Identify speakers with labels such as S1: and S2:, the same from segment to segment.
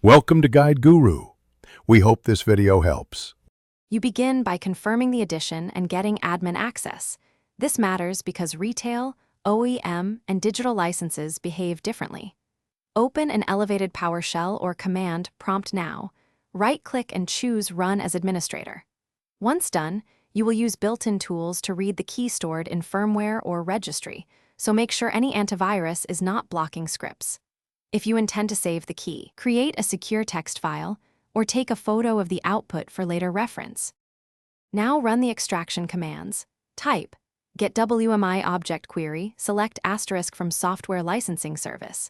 S1: Welcome to Guide Guru. We hope this video helps.
S2: You begin by confirming the addition and getting admin access. This matters because retail, OEM, and digital licenses behave differently. Open an elevated PowerShell or command prompt now. Right-click and choose Run as Administrator. Once done, you will use built-in tools to read the key stored in firmware or registry, so make sure any antivirus is not blocking scripts. If you intend to save the key, create a secure text file or take a photo of the output for later reference. Now run the extraction commands. Type get WMI object query, select asterisk from software licensing service.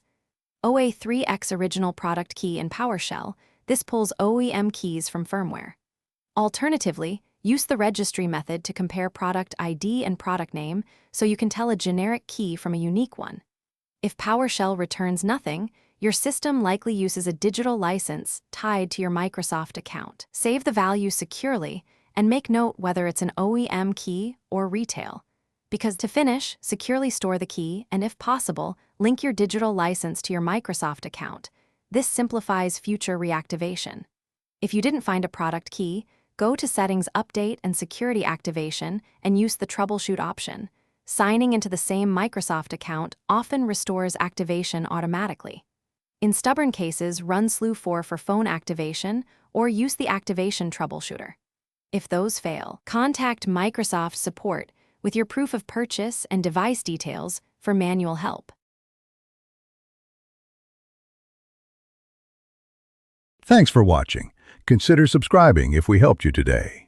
S2: OA3X original product key in PowerShell, this pulls OEM keys from firmware. Alternatively, use the registry method to compare product ID and product name so you can tell a generic key from a unique one. If PowerShell returns nothing, your system likely uses a digital license tied to your Microsoft account. Save the value securely and make note whether it's an OEM key or retail. Because to finish, securely store the key and, if possible, link your digital license to your Microsoft account. This simplifies future reactivation. If you didn't find a product key, go to Settings Update and Security Activation and use the Troubleshoot option. Signing into the same Microsoft account often restores activation automatically. In stubborn cases, run SLU4 for phone activation or use the activation troubleshooter. If those fail, contact Microsoft support with your proof of purchase and device details for manual help.
S1: Thanks for watching. Consider subscribing if we helped you today.